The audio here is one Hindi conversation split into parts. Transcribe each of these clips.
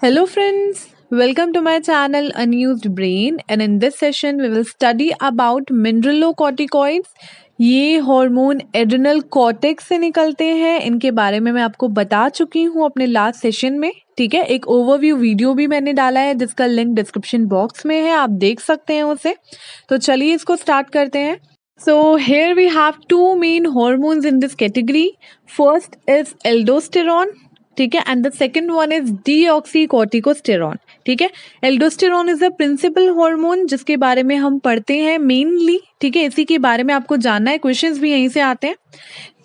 Hello friends, welcome to my channel Unused Brain, and in this session we will study about mineralocorticoids. ये हार्मोन एड्रिनल कॉर्टेक्स से निकलते हैं। इनके बारे में मैं आपको बता चुकी हूँ अपने लास्ट सेशन में। ठीक है, एक ओवरव्यू वीडियो भी मैंने डाला है जिसका लिंक डिस्क्रिप्शन बॉक्स में है, आप देख सकते हैं उसे। तो चलिए इसको स्टार्ट करते हैं। So here we have two main hormones in this category. First is aldosterone, ठीक है, and the second one is deoxycorticosterone. ठीक है, aldosterone is the principal hormone जिसके बारे में हम पढ़ते हैं मेनली। ठीक है, इसी के बारे में आपको जानना है, क्वेश्चंस भी यहीं से आते हैं।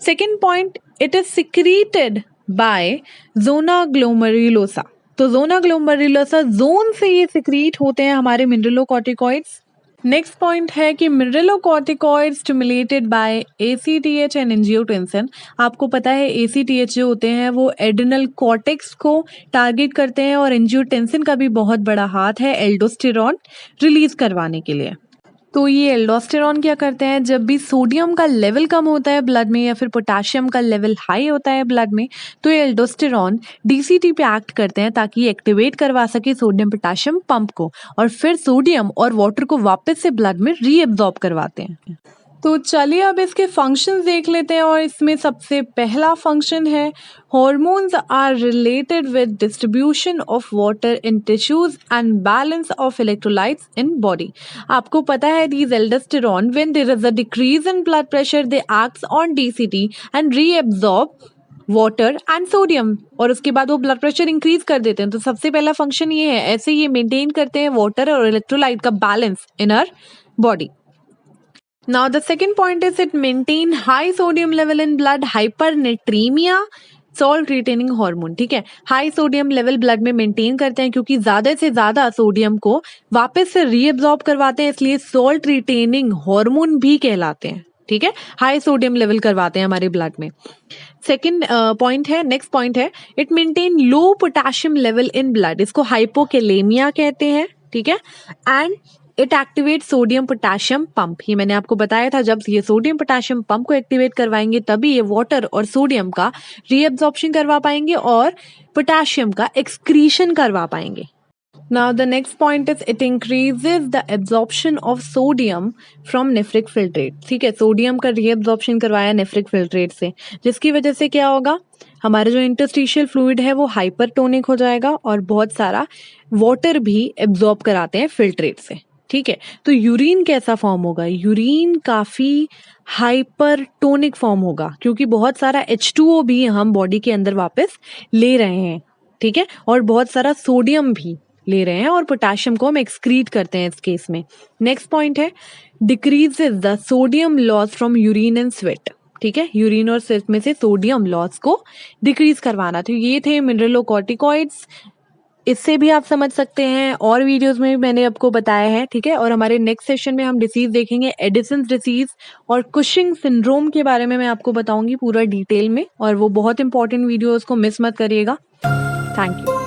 Second point, it is secreted by zona glomerulosa. तो जोना ग्लोमेरुलोसा जोन से ये सिक्रीट होते हैं हमारे मिनरलोकॉर्टिकॉइड्स। नेक्स्ट पॉइंट है कि mineralocorticoid stimulated by ACTH and angiotensin. आपको पता है ACTH जो होते हैं वो एड्रिनल कॉर्टेक्स को टारगेट करते हैं और एंजियोटेंसिन का भी बहुत बड़ा हाथ है एल्डोस्टेरॉन रिलीज करवाने के लिए। तो ये एल्डोस्टेरॉन क्या करते हैं, जब भी सोडियम का लेवल कम होता है ब्लड में या फिर पोटेशियम का लेवल हाई होता है ब्लड में, तो ये एल्डोस्टेरॉन DCT पे एक्ट करते हैं ताकि एक्टिवेट करवा सके सोडियम पोटेशियम पंप को, और फिर सोडियम और वाटर को वापस से ब्लड में रीएब्जॉर्ब करवाते हैं। तो चलिए अब इसके फंक्शंस देख लेते हैं, और इसमें सबसे पहला फंक्शन है hormones are related with distribution of water in tissues and balance of electrolytes in body. आपको पता है these aldosterone when there is a decrease in blood pressure they acts on DCT and reabsorb water and sodium, और उसके बाद वो ब्लड प्रेशर इंक्रीज कर देते हैं। तो सबसे पहला फंक्शन ये है, ऐसे ये मेंटेन करते हैं वाटर और इलेक्ट्रोलाइट का balance in our body. Now the second point is it maintain high sodium level in blood, hypernatremia, salt retaining hormone. ठीक है, हाई सोडियम लेवल ब्लड में मेंटेन करते हैं क्योंकि ज्यादा से ज्यादा सोडियम को वापस से रीअब्सॉर्ब करवाते हैं, इसलिए सॉल्ट रिटेनिंग हार्मोन भी कहलाते हैं। ठीक है, हाई सोडियम लेवल करवाते हैं हमारे ब्लड में। सेकेंड पॉइंट है, नेक्स्ट पॉइंट है, it maintain low potassium level in blood, इसको हाइपोकैलेमिया कहते हैं। ठीक है, and it activate sodium potassium pump. ये मैंने आपको बताया था, जब ये सोडियम पोटेशियम पंप को एक्टिवेट करवाएंगे तभी ये वाटर और सोडियम का रीअब्जॉर्प्शन करवा पाएंगे और पोटेशियम का एक्सक्रीशन करवा पाएंगे। Now the next point is it increases the absorption of sodium from nephric filtrate। ठीक है, सोडियम का रीअब्जॉर्प्शन करवाया नेफ्रिक फिल्ट्रेट से, जिसकी वजह से क्या होगा, हमारा जो इंटरस्टिशियल फ्लूइड है वो हाइपरटोनिक हो जाएगा और बहुत सारा वाटर भी एब्जॉर्ब कराते हैं फिल्ट्रेट से। ठीक है, तो यूरिन कैसा फॉर्म होगा, यूरिन काफी हाइपरटोनिक फॉर्म होगा क्योंकि बहुत सारा H2O भी हम बॉडी के अंदर वापस ले रहे हैं। ठीक है, और बहुत सारा सोडियम भी ले रहे हैं और पोटेशियम को हम एक्सक्रीट करते हैं इस केस में। नेक्स्ट पॉइंट है decreases the sodium loss from urine and sweat. ठीक है, यूरिन और स्वेट में से सोडियम लॉस को डिक्रीज करवाना। तो ये थे मिनरलोकॉर्टिकॉइड्स, इससे भी आप समझ सकते हैं, और वीडियोस में भी मैंने आपको बताया है। ठीक है, और हमारे नेक्स्ट सेशन में हम डिसीज देखेंगे एडिसन्स डिसीज और कुशिंग सिंड्रोम के बारे में मैं आपको बताऊंगी पूरा डिटेल में, और वो बहुत इंपॉर्टेंट वीडियो, उसको मिस मत करिएगा। Thank you.